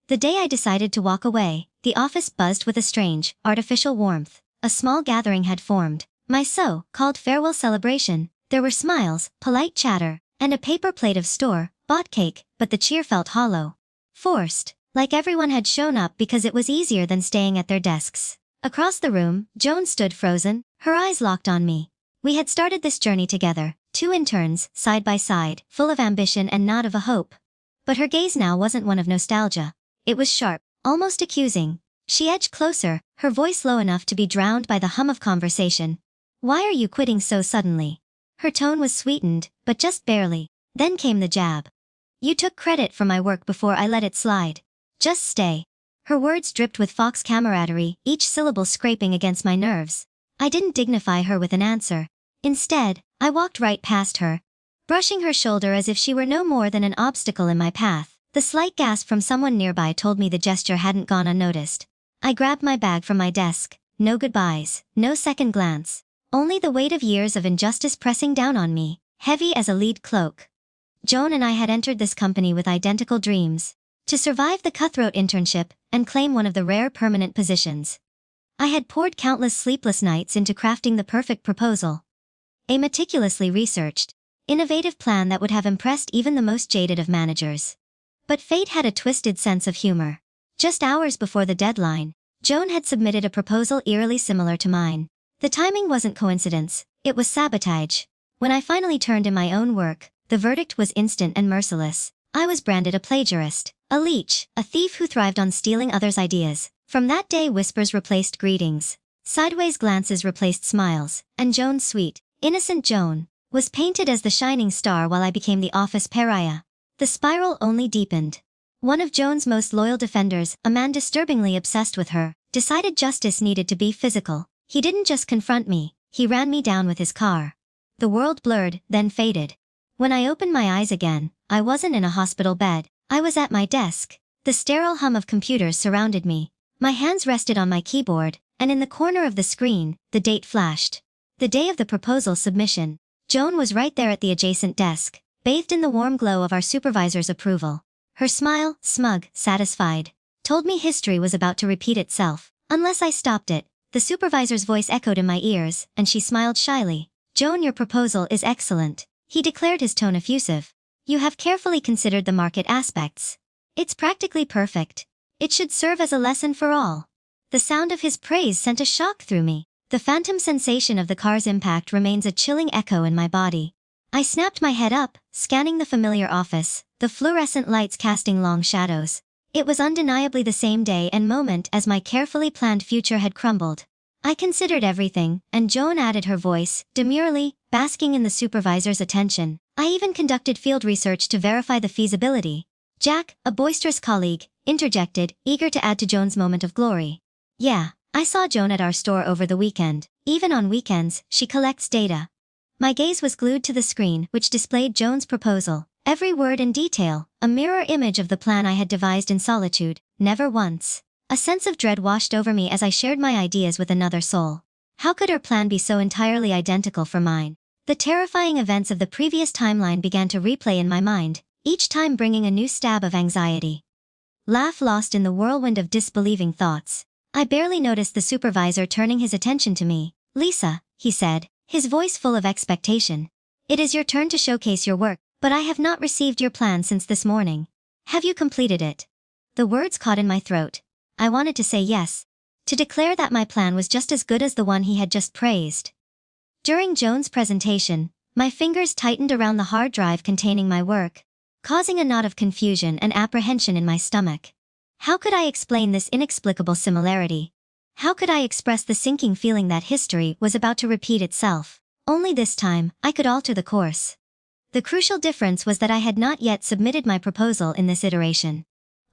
The day I decided to walk away, the office buzzed with a strange, artificial warmth. A small gathering had formed. My so-called farewell celebration. There were smiles, polite chatter, and a paper plate of store-bought cake, but the cheer felt hollow. Forced. Like everyone had shown up because it was easier than staying at their desks. Across the room, Joan stood frozen, her eyes locked on me. We had started this journey together, two interns, side by side, full of ambition and not of a hope. But her gaze now wasn't one of nostalgia. It was sharp, almost accusing. She edged closer, her voice low enough to be drowned by the hum of conversation. "Why are you quitting so suddenly?" Her tone was sweetened, but just barely. Then came the jab. "You took credit for my work before I let it slide. Just stay." Her words dripped with fox camaraderie, each syllable scraping against my nerves. I didn't dignify her with an answer. Instead, I walked right past her, brushing her shoulder as if she were no more than an obstacle in my path. The slight gasp from someone nearby told me the gesture hadn't gone unnoticed. I grabbed my bag from my desk. No goodbyes, no second glance. Only the weight of years of injustice pressing down on me, heavy as a lead cloak. Joan and I had entered this company with identical dreams. To survive the cutthroat internship and claim one of the rare permanent positions. I had poured countless sleepless nights into crafting the perfect proposal. A meticulously researched, innovative plan that would have impressed even the most jaded of managers. But fate had a twisted sense of humor. Just hours before the deadline, Joan had submitted a proposal eerily similar to mine. The timing wasn't coincidence, it was sabotage. When I finally turned in my own work, the verdict was instant and merciless. I was branded a plagiarist, a leech, a thief who thrived on stealing others' ideas. From that day, whispers replaced greetings, sideways glances replaced smiles, and Joan's sweet, innocent Joan was painted as the shining star while I became the office pariah. The spiral only deepened. One of Joan's most loyal defenders, a man disturbingly obsessed with her, decided justice needed to be physical. He didn't just confront me, he ran me down with his car. The world blurred, then faded. When I opened my eyes again, I wasn't in a hospital bed. I was at my desk. The sterile hum of computers surrounded me. My hands rested on my keyboard, and in the corner of the screen, the date flashed. The day of the proposal submission. Joan was right there at the adjacent desk, bathed in the warm glow of our supervisor's approval. Her smile, smug, satisfied, told me history was about to repeat itself, unless I stopped it. The supervisor's voice echoed in my ears, and she smiled shyly. "Joan, your proposal is excellent," he declared, his tone effusive. "You have carefully considered the market aspects. It's practically perfect. It should serve as a lesson for all." The sound of his praise sent a shock through me. The phantom sensation of the car's impact remains a chilling echo in my body. I snapped my head up, scanning the familiar office, the fluorescent lights casting long shadows. It was undeniably the same day and moment as my carefully planned future had crumbled. I considered everything, and Joan added her voice, demurely, basking in the supervisor's attention. I even conducted field research to verify the feasibility. Jack, a boisterous colleague, interjected, eager to add to Joan's moment of glory. "Yeah, I saw Joan at our store over the weekend. Even on weekends, she collects data." My gaze was glued to the screen, which displayed Joan's proposal. Every word and detail, a mirror image of the plan I had devised in solitude. Never once. A sense of dread washed over me as I shared my ideas with another soul. How could her plan be so entirely identical for mine? The terrifying events of the previous timeline began to replay in my mind, each time bringing a new stab of anxiety. Laugh lost in the whirlwind of disbelieving thoughts. I barely noticed the supervisor turning his attention to me. "Lisa," he said, his voice full of expectation. "It is your turn to showcase your work, but I have not received your plan since this morning. Have you completed it?" The words caught in my throat. I wanted to say yes, to declare that my plan was just as good as the one he had just praised. During Joan's presentation, my fingers tightened around the hard drive containing my work, causing a knot of confusion and apprehension in my stomach. How could I explain this inexplicable similarity? How could I express the sinking feeling that history was about to repeat itself? Only this time, I could alter the course. The crucial difference was that I had not yet submitted my proposal in this iteration.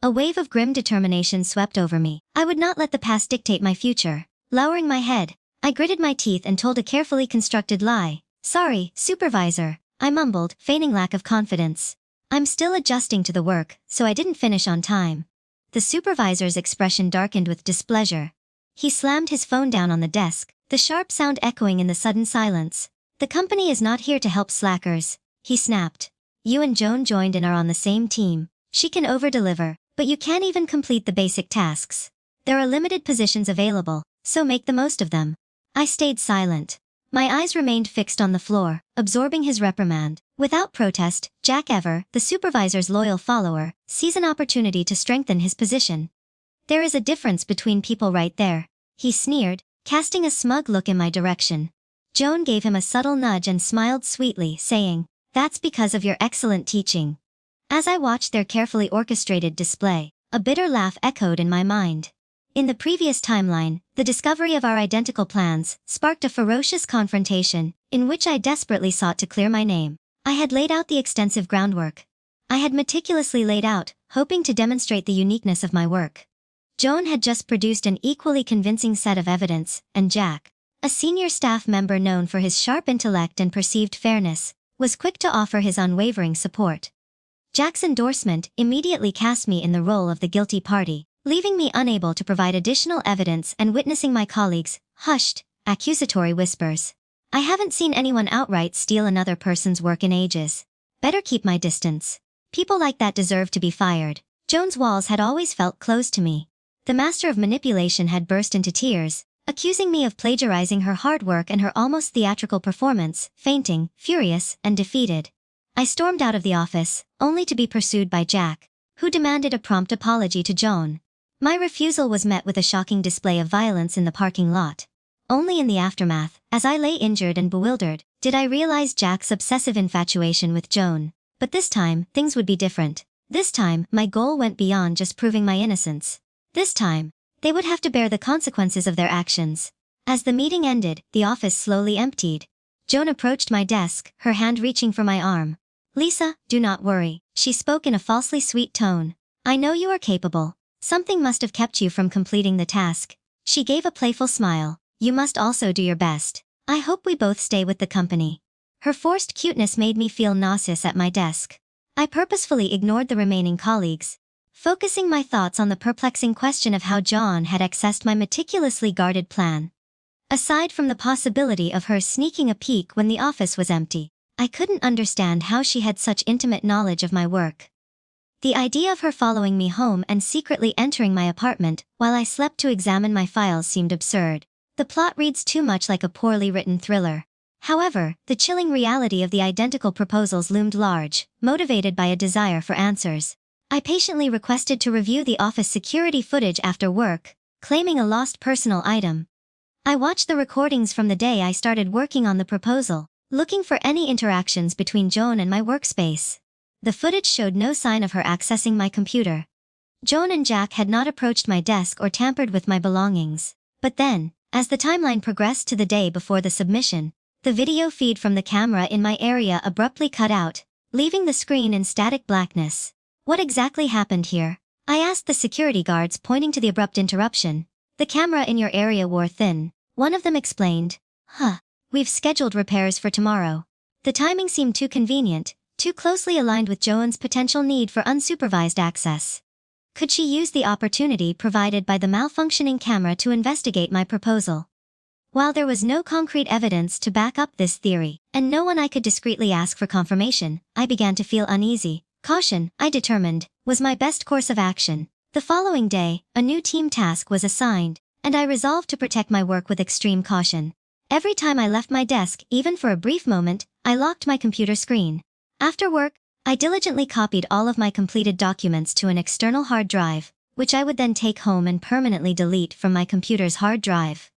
A wave of grim determination swept over me. I would not let the past dictate my future. Lowering my head, I gritted my teeth and told a carefully constructed lie. "Sorry, supervisor," I mumbled, feigning lack of confidence. "I'm still adjusting to the work, so I didn't finish on time." The supervisor's expression darkened with displeasure. He slammed his phone down on the desk, the sharp sound echoing in the sudden silence. "The company is not here to help slackers," he snapped. "You and Joan joined and are on the same team. She can over-deliver, But you can't even complete the basic tasks. There are limited positions available, so make the most of them. I stayed silent. My eyes remained fixed on the floor, absorbing his reprimand. Without protest, Jack Ever, the supervisor's loyal follower, sees an opportunity to strengthen his position. There is a difference between people right there. He sneered, casting a smug look in my direction. Joan gave him a subtle nudge and smiled sweetly, saying, "That's because of your excellent teaching." As I watched their carefully orchestrated display, a bitter laugh echoed in my mind. In the previous timeline, the discovery of our identical plans sparked a ferocious confrontation, in which I desperately sought to clear my name. I had laid out the extensive groundwork. I had meticulously laid out, hoping to demonstrate the uniqueness of my work. Joan had just produced an equally convincing set of evidence, and Jack, a senior staff member known for his sharp intellect and perceived fairness, was quick to offer his unwavering support. Jack's endorsement immediately cast me in the role of the guilty party, leaving me unable to provide additional evidence and witnessing my colleagues' hushed, accusatory whispers. "I haven't seen anyone outright steal another person's work in ages. Better keep my distance. People like that deserve to be fired." Joan's walls had always felt closed to me. The master of manipulation had burst into tears, accusing me of plagiarizing her hard work and her almost theatrical performance, fainting, furious, and defeated. I stormed out of the office, only to be pursued by Jack, who demanded a prompt apology to Joan. My refusal was met with a shocking display of violence in the parking lot. Only in the aftermath, as I lay injured and bewildered, did I realize Jack's obsessive infatuation with Joan. But this time, things would be different. This time, my goal went beyond just proving my innocence. This time, they would have to bear the consequences of their actions. As the meeting ended, the office slowly emptied. Joan approached my desk, her hand reaching for my arm. "Lisa, do not worry," she spoke in a falsely sweet tone. "I know you are capable. Something must have kept you from completing the task." She gave a playful smile. "You must also do your best. I hope we both stay with the company." Her forced cuteness made me feel nauseous at my desk. I purposefully ignored the remaining colleagues, focusing my thoughts on the perplexing question of how Joan had accessed my meticulously guarded plan. Aside from the possibility of her sneaking a peek when the office was empty, I couldn't understand how she had such intimate knowledge of my work. The idea of her following me home and secretly entering my apartment while I slept to examine my files seemed absurd. The plot reads too much like a poorly written thriller. However, the chilling reality of the identical proposals loomed large, motivated by a desire for answers. I patiently requested to review the office security footage after work, claiming a lost personal item. I watched the recordings from the day I started working on the proposal, looking for any interactions between Joan and my workspace. The footage showed no sign of her accessing my computer. Joan and Jack had not approached my desk or tampered with my belongings. But then, as the timeline progressed to the day before the submission, the video feed from the camera in my area abruptly cut out, leaving the screen in static blackness. What exactly happened here? I asked the security guards, pointing to the abrupt interruption. "The camera in your area wore thin," one of them explained. We've scheduled repairs for tomorrow." The timing seemed too convenient, too closely aligned with Joan's potential need for unsupervised access. Could she use the opportunity provided by the malfunctioning camera to investigate my proposal? While there was no concrete evidence to back up this theory, and no one I could discreetly ask for confirmation, I began to feel uneasy. Caution, I determined, was my best course of action. The following day, a new team task was assigned, and I resolved to protect my work with extreme caution. Every time I left my desk, even for a brief moment, I locked my computer screen. After work, I diligently copied all of my completed documents to an external hard drive, which I would then take home and permanently delete from my computer's hard drive.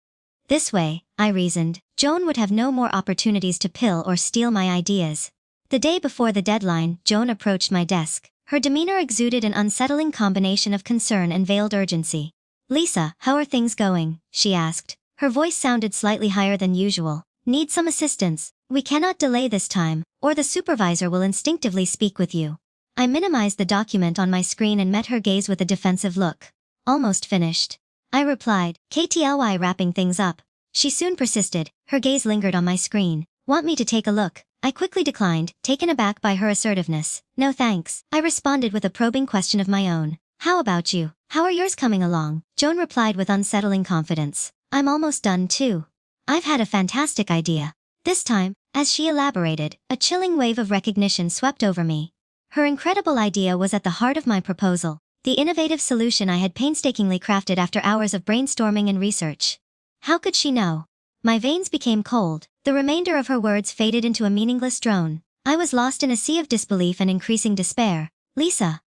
This way, I reasoned, Joan would have no more opportunities to pill or steal my ideas. The day before the deadline, Joan approached my desk. Her demeanor exuded an unsettling combination of concern and veiled urgency. "Lisa, how are things going?" she asked. Her voice sounded slightly higher than usual. "Need some assistance? We cannot delay this time, or the supervisor will instinctively speak with you." I minimized the document on my screen and met her gaze with a defensive look. "Almost finished," I replied, KTLY wrapping things up. She soon persisted, her gaze lingered on my screen. "Want me to take a look?" I quickly declined, taken aback by her assertiveness. "No thanks," I responded with a probing question of my own. "How about you? How are yours coming along?" Joan replied with unsettling confidence. "I'm almost done too. I've had a fantastic idea." This time, as she elaborated, a chilling wave of recognition swept over me. Her incredible idea was at the heart of my proposal. the innovative solution I had painstakingly crafted after hours of brainstorming and research. How could she know? My veins became cold, the remainder of her words faded into a meaningless drone. I was lost in a sea of disbelief and increasing despair. Lisa,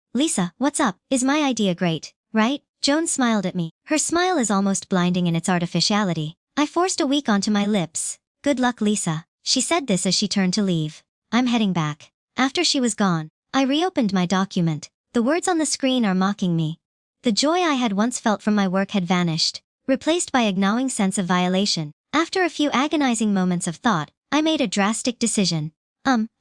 what's up? Is my idea great, right? Joan smiled at me. Her smile is almost blinding in its artificiality. I forced a weak onto my lips. Good luck, Lisa. She said this as she turned to leave. I'm heading back. After she was gone, I reopened my document. The words on the screen are mocking me. The joy I had once felt from my work had vanished, replaced by a gnawing sense of violation. After a few agonizing moments of thought, I made a drastic decision.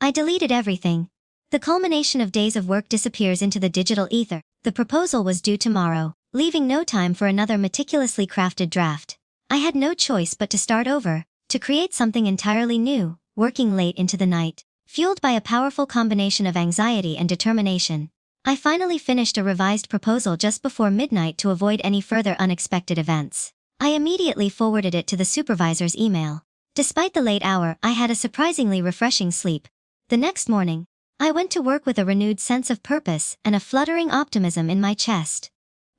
I deleted everything. The culmination of days of work disappears into the digital ether. The proposal was due tomorrow, leaving no time for another meticulously crafted draft. I had no choice but to start over, to create something entirely new, working late into the night, fueled by a powerful combination of anxiety and determination. I finally finished a revised proposal just before midnight to avoid any further unexpected events. I immediately forwarded it to the supervisor's email. Despite the late hour, I had a surprisingly refreshing sleep. The next morning, I went to work with a renewed sense of purpose and a fluttering optimism in my chest.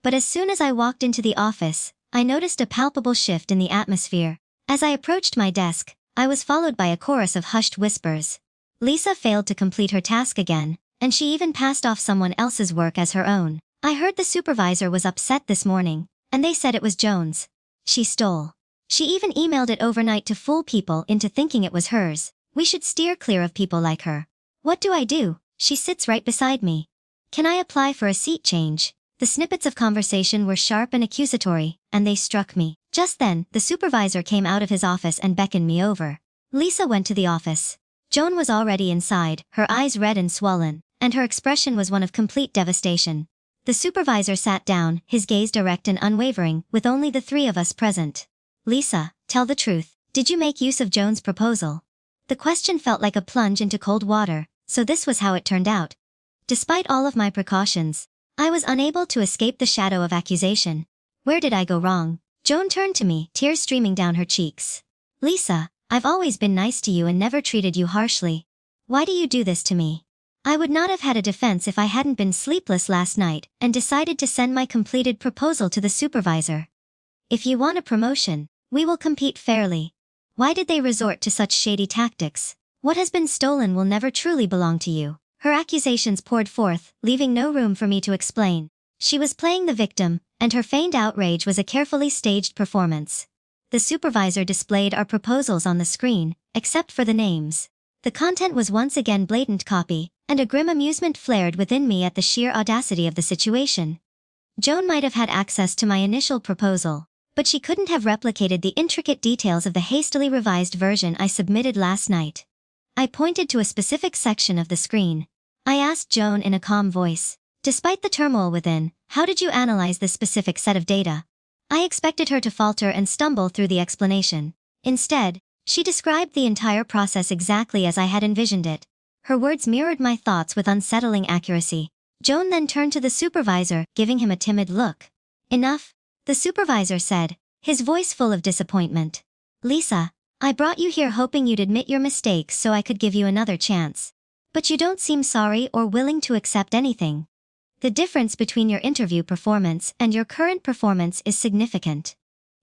But as soon as I walked into the office, I noticed a palpable shift in the atmosphere. As I approached my desk, I was followed by a chorus of hushed whispers. Lisa failed to complete her task again, and she even passed off someone else's work as her own. I heard the supervisor was upset this morning, and they said it was Joan's. She stole. She even emailed it overnight to fool people into thinking it was hers. We should steer clear of people like her. What do I do? She sits right beside me. Can I apply for a seat change? The snippets of conversation were sharp and accusatory, and they struck me. Just then, the supervisor came out of his office and beckoned me over. Lisa went to the office. Joan was already inside, her eyes red and swollen, and her expression was one of complete devastation. The supervisor sat down, his gaze direct and unwavering, with only the three of us present. Lisa, tell the truth. Did you make use of Joan's proposal? The question felt like a plunge into cold water, so this was how it turned out. Despite all of my precautions, I was unable to escape the shadow of accusation. Where did I go wrong? Joan turned to me, tears streaming down her cheeks. Lisa, I've always been nice to you and never treated you harshly. Why do you do this to me? I would not have had a defense if I hadn't been sleepless last night and decided to send my completed proposal to the supervisor. If you want a promotion, we will compete fairly. Why did they resort to such shady tactics? What has been stolen will never truly belong to you. Her accusations poured forth, leaving no room for me to explain. She was playing the victim, and her feigned outrage was a carefully staged performance. The supervisor displayed our proposals on the screen, except for the names. The content was once again blatant copy, and a grim amusement flared within me at the sheer audacity of the situation. Joan might have had access to my initial proposal, but she couldn't have replicated the intricate details of the hastily revised version I submitted last night. I pointed to a specific section of the screen. I asked Joan in a calm voice, despite the turmoil within, how did you analyze this specific set of data? I expected her to falter and stumble through the explanation. Instead, she described the entire process exactly as I had envisioned it. Her words mirrored my thoughts with unsettling accuracy. Joan then turned to the supervisor, giving him a timid look. Enough, the supervisor said, his voice full of disappointment. Lisa, I brought you here hoping you'd admit your mistakes so I could give you another chance. But you don't seem sorry or willing to accept anything. The difference between your interview performance and your current performance is significant.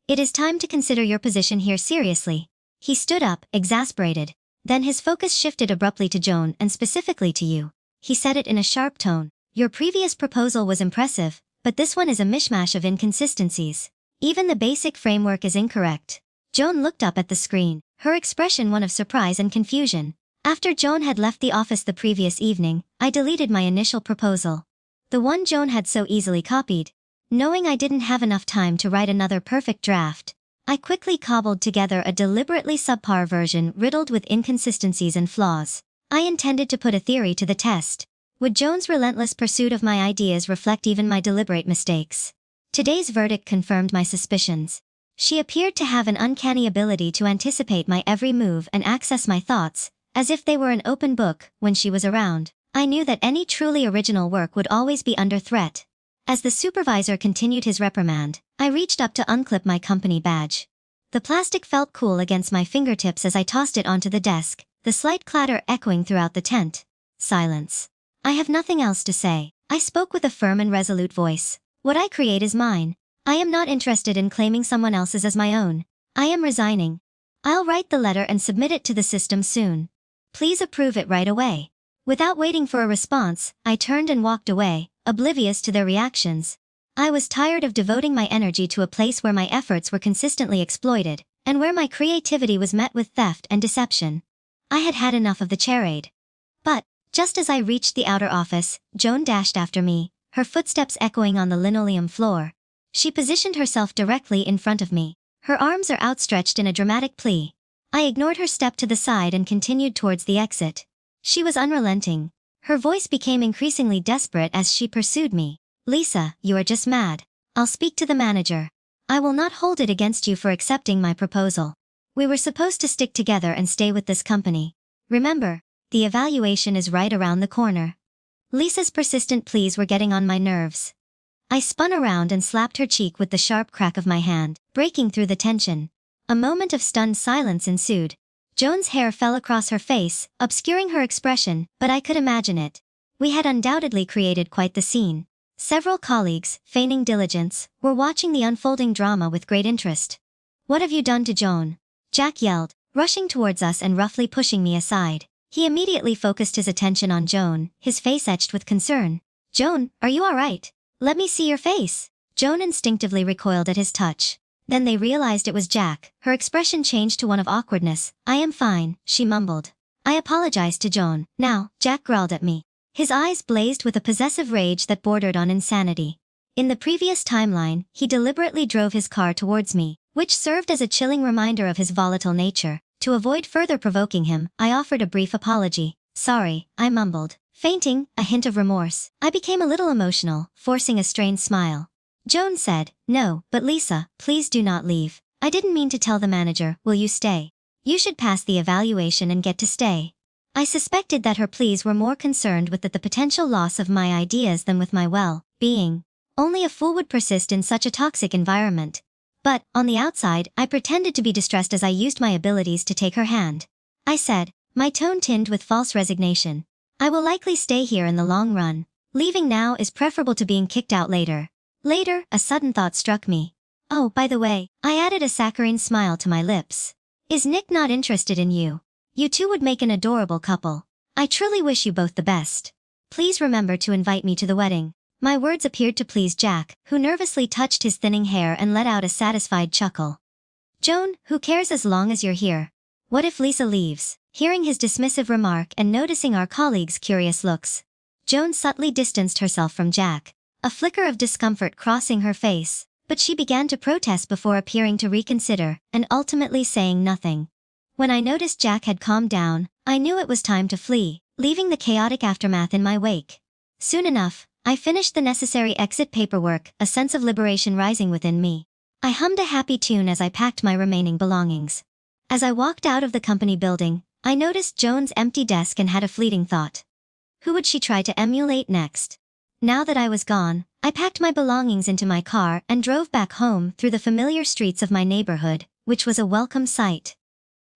It is time to consider your position here seriously. He stood up, exasperated. Then his focus shifted abruptly to Joan and specifically to you. He said it in a sharp tone. Your previous proposal was impressive, but this one is a mishmash of inconsistencies. Even the basic framework is incorrect. Joan looked up at the screen, her expression one of surprise and confusion. After Joan had left the office the previous evening, I deleted my initial proposal. The one Joan had so easily copied. Knowing I didn't have enough time to write another perfect draft, I quickly cobbled together a deliberately subpar version riddled with inconsistencies and flaws. I intended to put a theory to the test. Would Joan's relentless pursuit of my ideas reflect even my deliberate mistakes? Today's verdict confirmed my suspicions. She appeared to have an uncanny ability to anticipate my every move and access my thoughts, as if they were an open book. When she was around, I knew that any truly original work would always be under threat. As the supervisor continued his reprimand, I reached up to unclip my company badge. The plastic felt cool against my fingertips as I tossed it onto the desk, the slight clatter echoing throughout the tent. Silence. I have nothing else to say. I spoke with a firm and resolute voice. What I create is mine. I am not interested in claiming someone else's as my own. I am resigning. I'll write the letter and submit it to the system soon. Please approve it right away. Without waiting for a response, I turned and walked away, oblivious to their reactions. I was tired of devoting my energy to a place where my efforts were consistently exploited, and where my creativity was met with theft and deception. I had had enough of the charade. But, just as I reached the outer office, Joan dashed after me, her footsteps echoing on the linoleum floor. She positioned herself directly in front of me. Her arms are outstretched in a dramatic plea. I ignored her step to the side and continued towards the exit. She was unrelenting. Her voice became increasingly desperate as she pursued me. Lisa, you are just mad. I'll speak to the manager. I will not hold it against you for accepting my proposal. We were supposed to stick together and stay with this company. Remember, the evaluation is right around the corner. Lisa's persistent pleas were getting on my nerves. I spun around and slapped her cheek with the sharp crack of my hand, breaking through the tension. A moment of stunned silence ensued. Joan's hair fell across her face, obscuring her expression, but I could imagine it. We had undoubtedly created quite the scene. Several colleagues, feigning diligence, were watching the unfolding drama with great interest. What have you done to Joan? Jack yelled, rushing towards us and roughly pushing me aside. He immediately focused his attention on Joan, his face etched with concern. Joan, are you alright? Let me see your face. Joan instinctively recoiled at his touch. Then they realized it was Jack. Her expression changed to one of awkwardness. I am fine, she mumbled. I apologized to Joan. Now, Jack growled at me. His eyes blazed with a possessive rage that bordered on insanity. In the previous timeline, he deliberately drove his car towards me, which served as a chilling reminder of his volatile nature. To avoid further provoking him, I offered a brief apology. Sorry, I mumbled, fainting, a hint of remorse. I became a little emotional, forcing a strained smile. Joan said, no, but Lisa, please do not leave. I didn't mean to tell the manager, will you stay? You should pass the evaluation and get to stay. I suspected that her pleas were more concerned with the potential loss of my ideas than with my well-being. Only a fool would persist in such a toxic environment. But, on the outside, I pretended to be distressed as I used my abilities to take her hand. I said, my tone tinged with false resignation. I will likely stay here in the long run. Leaving now is preferable to being kicked out later. Later, a sudden thought struck me. Oh, by the way, I added a saccharine smile to my lips. Is Nick not interested in you? You two would make an adorable couple. I truly wish you both the best. Please remember to invite me to the wedding. My words appeared to please Jack, who nervously touched his thinning hair and let out a satisfied chuckle. Joan, who cares as long as you're here? What if Lisa leaves? Hearing his dismissive remark and noticing our colleagues' curious looks, Joan subtly distanced herself from Jack, a flicker of discomfort crossing her face, but she began to protest before appearing to reconsider, and ultimately saying nothing. When I noticed Jack had calmed down, I knew it was time to flee, leaving the chaotic aftermath in my wake. Soon enough, I finished the necessary exit paperwork, a sense of liberation rising within me. I hummed a happy tune as I packed my remaining belongings. As I walked out of the company building, I noticed Joan's empty desk and had a fleeting thought. Who would she try to emulate next? Now that I was gone, I packed my belongings into my car and drove back home through the familiar streets of my neighborhood, which was a welcome sight.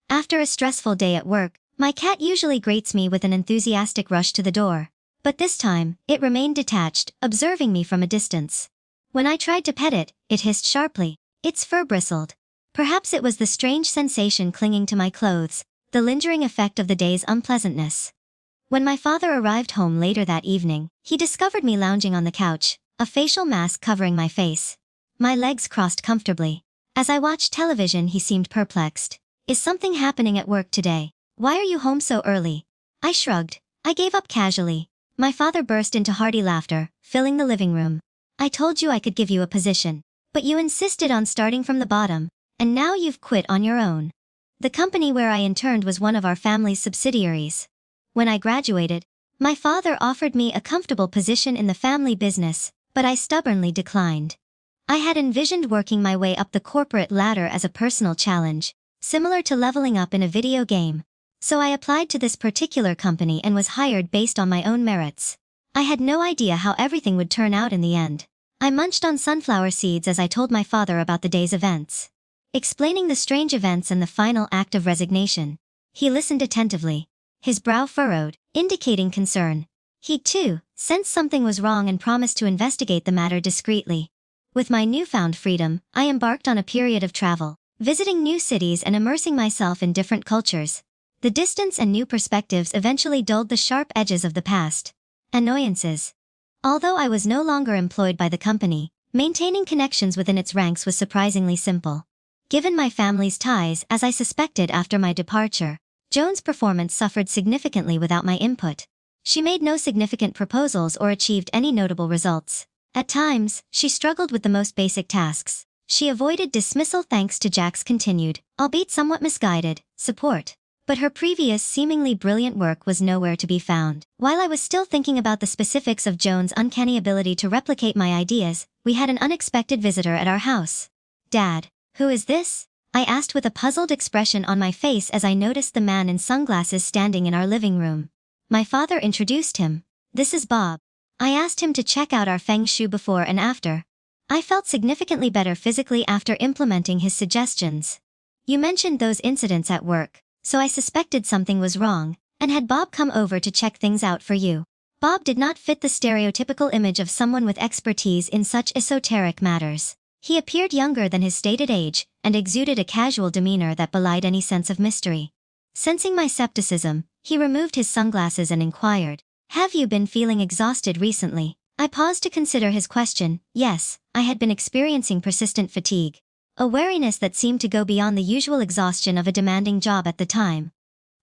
After a stressful day at work, my cat usually greets me with an enthusiastic rush to the door. But this time, it remained detached, observing me from a distance. When I tried to pet it, it hissed sharply. Its fur bristled. Perhaps it was the strange sensation clinging to my clothes, the lingering effect of the day's unpleasantness. When my father arrived home later that evening, he discovered me lounging on the couch, a facial mask covering my face. My legs crossed comfortably. As I watched television, he seemed perplexed. Is something happening at work today? Why are you home so early? I shrugged. I gave up casually. My father burst into hearty laughter, filling the living room. I told you I could give you a position. But you insisted on starting from the bottom, and now you've quit on your own. The company where I interned was one of our family's subsidiaries. When I graduated, my father offered me a comfortable position in the family business, but I stubbornly declined. I had envisioned working my way up the corporate ladder as a personal challenge, similar to leveling up in a video game. So I applied to this particular company and was hired based on my own merits. I had no idea how everything would turn out in the end. I munched on sunflower seeds as I told my father about the day's events, explaining the strange events and the final act of resignation. He listened attentively, his brow furrowed, indicating concern. He, too, sensed something was wrong and promised to investigate the matter discreetly. With my newfound freedom, I embarked on a period of travel, visiting new cities and immersing myself in different cultures. The distance and new perspectives eventually dulled the sharp edges of the past annoyances. Although I was no longer employed by the company, maintaining connections within its ranks was surprisingly simple. Given my family's ties, as I suspected after my departure, Joan's performance suffered significantly without my input. She made no significant proposals or achieved any notable results. At times, she struggled with the most basic tasks. She avoided dismissal thanks to Jack's continued, albeit somewhat misguided, support. But her previous seemingly brilliant work was nowhere to be found. While I was still thinking about the specifics of Joan's uncanny ability to replicate my ideas, we had an unexpected visitor at our house. "Dad, who is this?" I asked with a puzzled expression on my face as I noticed the man in sunglasses standing in our living room. My father introduced him. "This is Bob." I asked him to check out our feng shui before and after. I felt significantly better physically after implementing his suggestions. "You mentioned those incidents at work, so I suspected something was wrong, and had Bob come over to check things out for you." Bob did not fit the stereotypical image of someone with expertise in such esoteric matters. He appeared younger than his stated age, and exuded a casual demeanor that belied any sense of mystery. Sensing my skepticism, he removed his sunglasses and inquired, "Have you been feeling exhausted recently?" I paused to consider his question. Yes, I had been experiencing persistent fatigue, a weariness that seemed to go beyond the usual exhaustion of a demanding job at the time.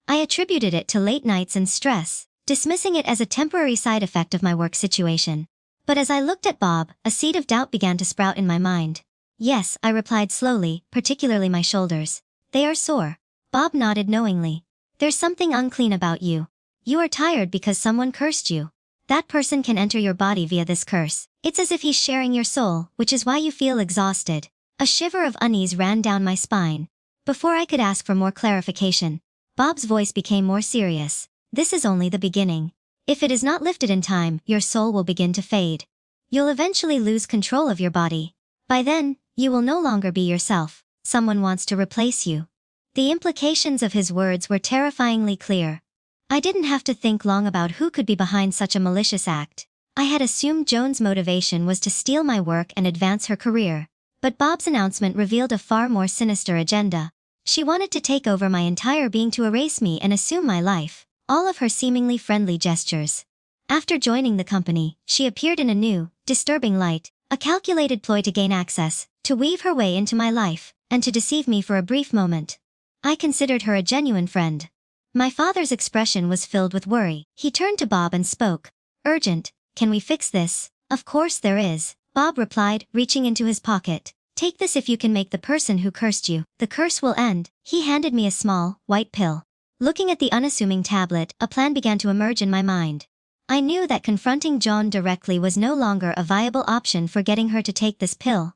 I attributed it to late nights and stress, dismissing it as a temporary side effect of my work situation. But as I looked at Bob, a seed of doubt began to sprout in my mind. "Yes," I replied slowly, "particularly my shoulders. They are sore." Bob nodded knowingly. "There's something unclean about you. You are tired because someone cursed you. That person can enter your body via this curse. It's as if he's sharing your soul, which is why you feel exhausted." A shiver of unease ran down my spine. Before I could ask for more clarification, Bob's voice became more serious. "This is only the beginning. If it is not lifted in time, your soul will begin to fade. You'll eventually lose control of your body. By then, you will no longer be yourself. Someone wants to replace you." The implications of his words were terrifyingly clear. I didn't have to think long about who could be behind such a malicious act. I had assumed Joan's motivation was to steal my work and advance her career. But Bob's announcement revealed a far more sinister agenda. She wanted to take over my entire being, to erase me and assume my life. All of her seemingly friendly gestures. After joining the company, she appeared in a new, disturbing light, a calculated ploy to gain access, to weave her way into my life, and to deceive me for a brief moment. I considered her a genuine friend. My father's expression was filled with worry. He turned to Bob and spoke. "Urgent, can we fix this?" "Of course there is," Bob replied, reaching into his pocket. "Take this if you can make the person who cursed you. The curse will end." He handed me a small, white pill. Looking at the unassuming tablet, a plan began to emerge in my mind. I knew that confronting Joan directly was no longer a viable option for getting her to take this pill.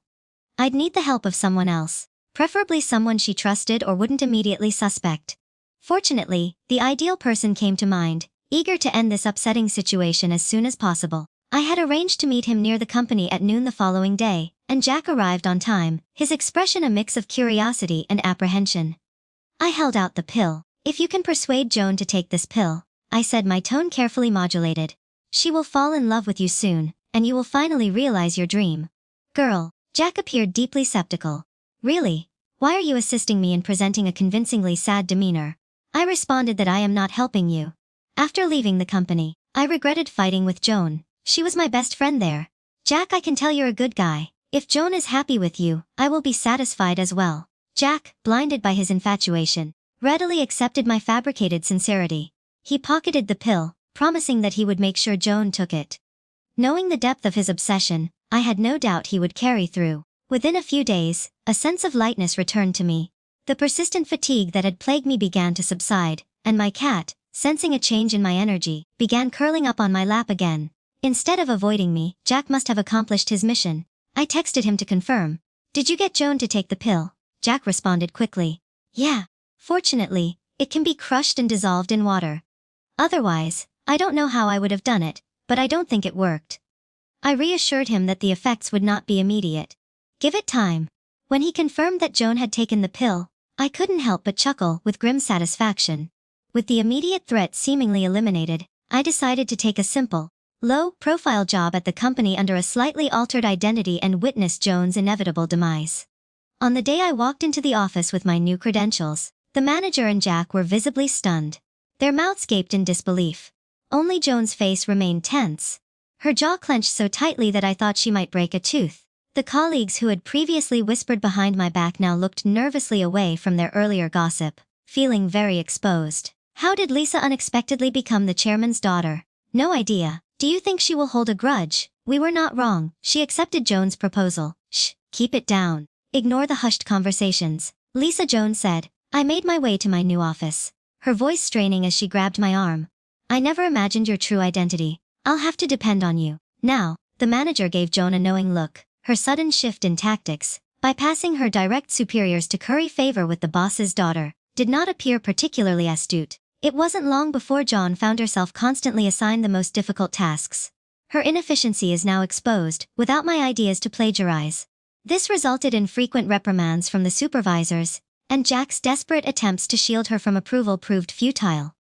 I'd need the help of someone else, preferably someone she trusted or wouldn't immediately suspect. Fortunately, the ideal person came to mind, eager to end this upsetting situation as soon as possible. I had arranged to meet him near the company at noon the following day, and Jack arrived on time, his expression a mix of curiosity and apprehension. I held out the pill. "If you can persuade Joan to take this pill," I said, my tone carefully modulated, "she will fall in love with you soon, and you will finally realize your dream." "Girl." Jack appeared deeply skeptical. "Really? Why are you assisting me in presenting a convincingly sad demeanor?" I responded that I am not helping you. After leaving the company, I regretted fighting with Joan. She was my best friend there. "Jack, I can tell you're a good guy. If Joan is happy with you, I will be satisfied as well." Jack, blinded by his infatuation, readily accepted my fabricated sincerity. He pocketed the pill, promising that he would make sure Joan took it. Knowing the depth of his obsession, I had no doubt he would carry through. Within a few days, a sense of lightness returned to me. The persistent fatigue that had plagued me began to subside, and my cat, sensing a change in my energy, began curling up on my lap again. Instead of avoiding me, Jack must have accomplished his mission. I texted him to confirm. "Did you get Joan to take the pill?" Jack responded quickly. "Yeah. Fortunately, it can be crushed and dissolved in water. Otherwise, I don't know how I would have done it, but I don't think it worked." I reassured him that the effects would not be immediate. Give it time. When he confirmed that Joan had taken the pill, I couldn't help but chuckle with grim satisfaction. With the immediate threat seemingly eliminated, I decided to take a simple, low-profile job at the company under a slightly altered identity and witness Joan's inevitable demise. On the day I walked into the office with my new credentials, the manager and Jack were visibly stunned. Their mouths gaped in disbelief. Only Joan's face remained tense. Her jaw clenched so tightly that I thought she might break a tooth. The colleagues who had previously whispered behind my back now looked nervously away from their earlier gossip, feeling very exposed. How did Lisa unexpectedly become the chairman's daughter? No idea. Do you think she will hold a grudge? We were not wrong. She accepted Joan's proposal. Shh, keep it down. Ignore the hushed conversations. Lisa Joan said. I made my way to my new office, her voice straining as she grabbed my arm. I never imagined your true identity. I'll have to depend on you. Now, the manager gave Joan a knowing look. Her sudden shift in tactics, bypassing her direct superiors to curry favor with the boss's daughter, did not appear particularly astute. It wasn't long before Joan found herself constantly assigned the most difficult tasks. Her inefficiency is now exposed, without my ideas to plagiarize. This resulted in frequent reprimands from the supervisors, and Jack's desperate attempts to shield her from approval proved futile.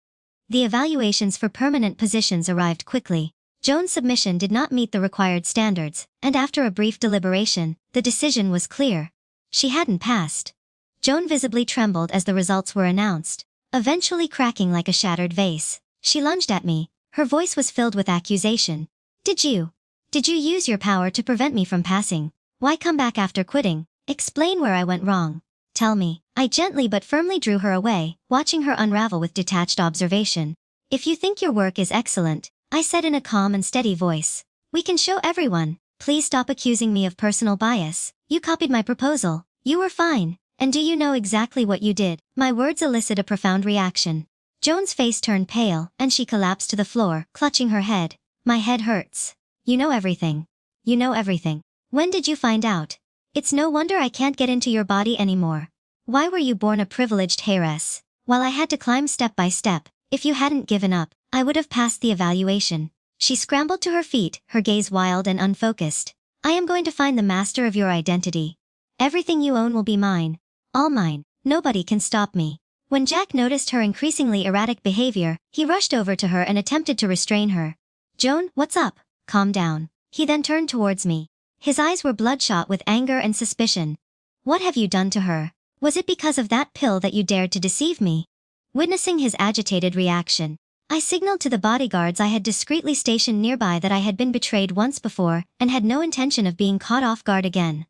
The evaluations for permanent positions arrived quickly. Joan's submission did not meet the required standards, and after a brief deliberation, the decision was clear. She hadn't passed. Joan visibly trembled as the results were announced, eventually cracking like a shattered vase. She lunged at me. Her voice was filled with accusation. Did you use your power to prevent me from passing? Why come back after quitting? Explain where I went wrong. Tell me. I gently but firmly drew her away, watching her unravel with detached observation. If you think your work is excellent, I said in a calm and steady voice, we can show everyone. Please stop accusing me of personal bias. You copied my proposal. You were fine. And do you know exactly what you did? My words elicit a profound reaction. Joan's face turned pale, and she collapsed to the floor, clutching her head. My head hurts. You know everything. You know everything. When did you find out? It's no wonder I can't get into your body anymore. Why were you born a privileged heiress? While I had to climb step by step, if you hadn't given up, I would have passed the evaluation. She scrambled to her feet, her gaze wild and unfocused. I am going to find the master of your identity. Everything you own will be mine. All mine. Nobody can stop me. When Jack noticed her increasingly erratic behavior, he rushed over to her and attempted to restrain her. Joan, what's up? Calm down. He then turned towards me. His eyes were bloodshot with anger and suspicion. What have you done to her? Was it because of that pill that you dared to deceive me? Witnessing his agitated reaction, I signaled to the bodyguards I had discreetly stationed nearby that I had been betrayed once before and had no intention of being caught off guard again.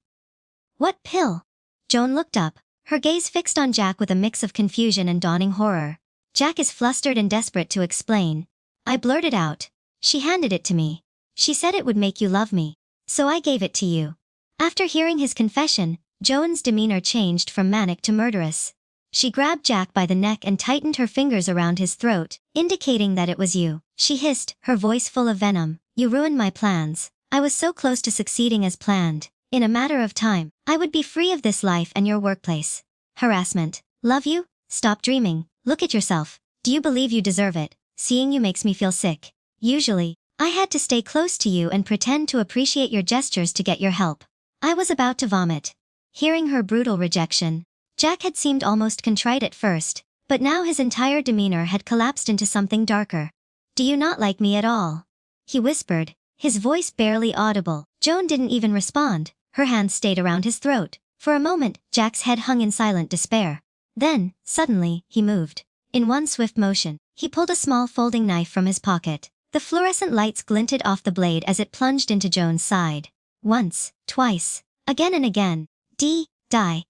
What pill? Joan looked up, her gaze fixed on Jack with a mix of confusion and dawning horror. Jack is flustered and desperate to explain. I blurted out. She handed it to me. She said it would make you love me. So I gave it to you. After hearing his confession, Joan's demeanor changed from manic to murderous. She grabbed Jack by the neck and tightened her fingers around his throat, indicating that it was you. She hissed, her voice full of venom. You ruined my plans. I was so close to succeeding as planned. In a matter of time, I would be free of this life and your workplace. Harassment. Love you? Stop dreaming. Look at yourself. Do you believe you deserve it? Seeing you makes me feel sick. Usually, I had to stay close to you and pretend to appreciate your gestures to get your help. I was about to vomit. Hearing her brutal rejection, Jack had seemed almost contrite at first, but now his entire demeanor had collapsed into something darker. Do you not like me at all? He whispered, his voice barely audible. Joan didn't even respond. Her hands stayed around his throat. For a moment, Jack's head hung in silent despair. Then, suddenly, he moved. In one swift motion, he pulled a small folding knife from his pocket. The fluorescent lights glinted off the blade as it plunged into Joan's side. Once, twice, again and again. Die.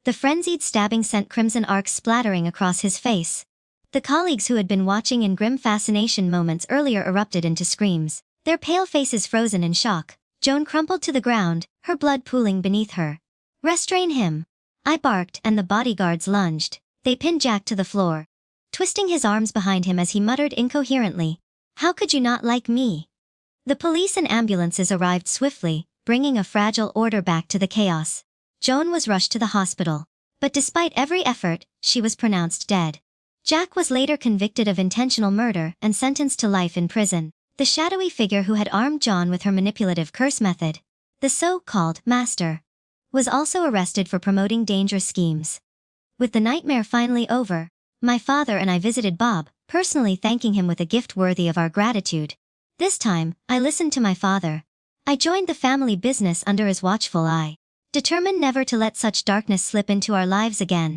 The frenzied stabbing sent crimson arcs splattering across his face. The colleagues who had been watching in grim fascination moments earlier erupted into screams, their pale faces frozen in shock. Joan crumpled to the ground, her blood pooling beneath her. Restrain him. I barked and the bodyguards lunged. They pinned Jack to the floor, twisting his arms behind him as he muttered incoherently. How could you not like me? The police and ambulances arrived swiftly, bringing a fragile order back to the chaos. Joan was rushed to the hospital. But despite every effort, she was pronounced dead. Jack was later convicted of intentional murder and sentenced to life in prison. The shadowy figure who had armed Joan with her manipulative curse method, the so-called master, was also arrested for promoting dangerous schemes. With the nightmare finally over, my father and I visited Bob, personally thanking him with a gift worthy of our gratitude. This time, I listened to my father. I joined the family business under his watchful eye, determined never to let such darkness slip into our lives again.